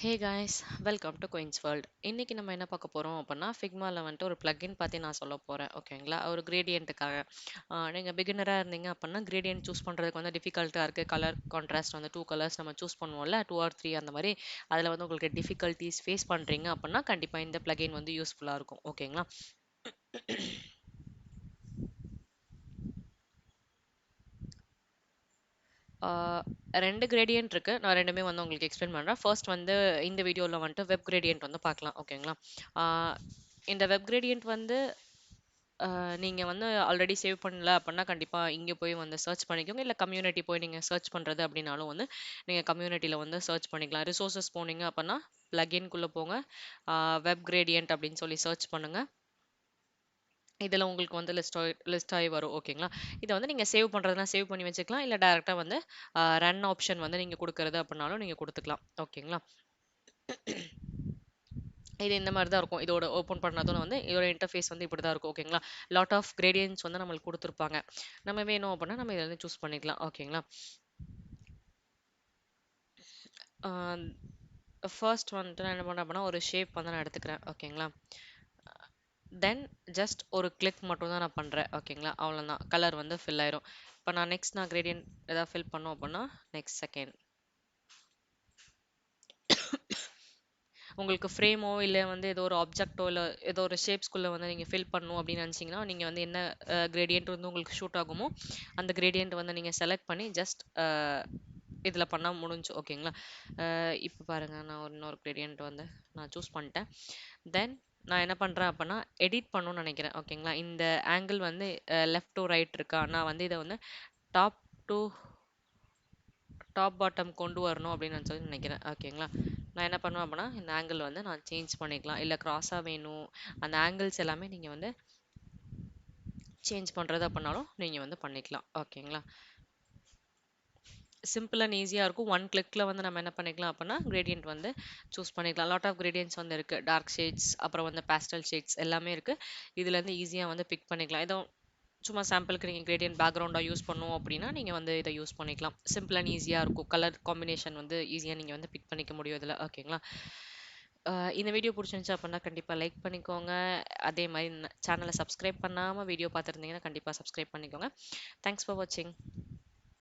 Hey guys, welcome to Queens World. இன்னைக்கு நம்ம என்ன பார்க்க போறோம் அப்படின்னா, ஃபிக்மால வந்துட்டு ஒரு பிளக்இன் பத்தி நான் சொல்ல போறேன். ஓகேங்களா? ஒரு கிரேடியன்ட்டுக்காக. நீங்க பிகினரா இருந்தீங்க அப்படின்னா, கிரேடியன்ட் சூஸ் பண்றதுக்கு வந்து டிஃபிகல்ட்டா இருக்கு. கலர் கான்ட்ராஸ்ட் வந்து 2 கலர்ஸ் நம்ம சூஸ் பண்ணுவோம்ல, 2 ஆர் 3 அந்த மாரி. அதுல வந்து உங்களுக்கு டிஃபிகல்ட்டீஸ் ஃபேஸ் பண்றீங்க அப்படின்னா, கண்டிப்பா இந்த பிளக்இன் வந்து யூஸ்ஃபுல்லா இருக்கும். ஓகேங்களா? ஆ 2 கிரேடியன்ட் இருக்கு. நான் 2மே வந்து உங்களுக்கு எக்ஸ்பிளைன் பண்றேன். ஃபர்ஸ்ட் வந்து இந்த வீடியோல வந்துட்டு வெப் கிரேடியன்ட் வந்து பார்க்கலாம். ஓகேங்களா? ஆ இந்த வெப் கிரேடியன்ட் வந்து நீங்க வந்து ஆல்ரெடி சேவ் பண்ணல அப்படின்னா, கண்டிப்பா இங்க போய் வந்து சர்ச் பண்ணிக்கோங்க. இல்ல கம்யூனிட்டி போய் நீங்க சர்ச் பண்றது அப்படின்னாலும் வந்து, நீங்க கம்யூனிட்டில வந்து சர்ச் பண்ணிக்கலாம். ரிசோர்ஸஸ் போனீங்க அப்படின்னா, பிளக்கின்குள்ள போங்க. வெப் கிரேடியன்ட் அப்படின்னு சொல்லி சர்ச் பண்ணுங்க. இதுல உங்களுக்கு வந்து லிஸ்ட் ஆயி வரும். ஓகேங்களா? இத வந்து நீங்க சேவ் பண்றதுனா சேவ் பண்ணி வச்சுக்கலாம். இல்ல டைரக்ட்டா வந்து ரன் ஆப்ஷன் வந்து நீங்க குடுக்குறது அப்படின்னாலும் நீங்க குடுத்துக்கலாம். ஓகேங்களா? இது இந்த மாரி தான் இருக்கும். இதோட ஓப்பன் பண்ணதும் வந்து இதோட இன்டர்ஃபேஸ் வந்து இப்படி தான் இருக்கும். ஓகேங்களா? லாட் ஆஃப் கிரேடியன்ட்ஸ் வந்து நம்மளுக்கு குடுத்துருப்பாங்க. நம்ம வேணும் அப்படின்னா நம்ம இதில இருந்து சூஸ் பண்ணிக்கலாம். ஓகேங்களா? ஆ ஃபர்ஸ்ட் வந்துட்டு நான் என்ன பண்றேன் அப்படின்னா, ஒரு ஷேப் வந்து நான் எடுத்துக்கிறேன். ஓகேங்களா? தென் ஜஸ்ட் ஒரு கிளிக் மட்டும் தான் நான் பண்றேன். ஓகேங்களா? அவ்வளோதான். கலர் வந்து ஃபில் ஆயிரும். இப்ப நான் கிரேடியன்ட் ஏதாவது ஃபில் பண்ணோம் அப்படின்னா, நெக்ஸ்ட் செகண்ட். உங்களுக்கு ஃப்ரேமோ இல்ல வந்து ஏதோ ஒரு ஆப்ஜெக்ட்டோ இல்ல ஏதோ ஒரு ஷேப்ஸ்குள்ள வந்து நீங்க ஃபில் பண்ணணும் அப்படின்னு நினைச்சீங்கன்னா, நீங்க வந்து என்ன கிரேடியன்ட் வந்து உங்களுக்கு ஷூட் ஆகுமோ, அந்த கிரேடியன்ட் வந்து நீங்க செலக்ட் பண்ணி ஜஸ்ட் இதுல பண்ணா முடிஞ்சு. ஓகேங்களா? இப்ப பாருங்க நான் இன்னொரு கிரேடியன்ட் வந்து நான் சூஸ் பண்ணிட்டேன். தென் நான் என்ன பண்றேன் அப்பன்னா, எடிட் பண்ணணும்னு நினைக்கிறேன். ஓகேங்களா? இந்த ஆங்கிள் வந்து லெஃப்ட் டு ரைட் இருக்கா? நான் வந்து இத வந்து டாப் டு டாப் பாட்டம் கொண்டு வரணும் அப்படின்னு நான் சொல்லி நினைக்கிறேன். ஓகேங்களா? நான் என்ன பண்ணுவேன் அப்படின்னா, இந்த ஆங்கிள் வந்து நான் சேஞ்ச் பண்ணிக்கலாம். இல்ல கிராஸா வேணும். அந்த ஆங்கிள்ஸ் எல்லாமே நீங்க வந்து சேஞ்ச் பண்றது அப்படின்னாலும் நீங்க வந்து பண்ணிக்கலாம். ஓகேங்களா? சிம்பிள் அண்ட் ஈஸியா இருக்கும். ஒன் கிளிக்ல வந்து நம்ம என்ன பண்ணிக்கலாம் அப்படின்னா, கிரேடியன்ட் வந்து சூஸ் பண்ணிக்கலாம். லாட் ஆஃப் கிரேடியன்ட்ஸ் வந்து இருக்கு. டார்க் ஷேட்ஸ், அப்புறம் வந்து பேஸ்டல் ஷேட்ஸ் எல்லாமே இருக்கு. இதுல இருந்து ஈஸியா வந்து பிக் பண்ணிக்கலாம். ஏதோ சும்மா சாம்பிளுக்கு நீங்க கிரேடியன்ட் பேக்ரவுண்டா யூஸ் பண்ணணும் அப்படின்னா, நீங்க வந்து இத யூஸ் பண்ணிக்கலாம். சிம்பிள் அண்ட் ஈஸியா இருக்கும். கலர் காம்பினேஷன் வந்து ஈஸியா நீங்க வந்து பிக் பண்ணிக்க முடியும் இதுல. ஓகேங்களா? இந்த வீடியோ புடிச்சிருந்துச்சு அப்படின்னா கண்டிப்பா லைக் பண்ணிக்கோங்க. அதே மாரி சேனல சப்ஸ்கிரைப் பண்ணாம வீடியோ பார்த்துருந்தீங்கன்னா, கண்டிப்பா சப்ஸ்கிரைப் பண்ணிக்கோங்க. தேங்க்ஸ் ஃபார் வாட்சிங்.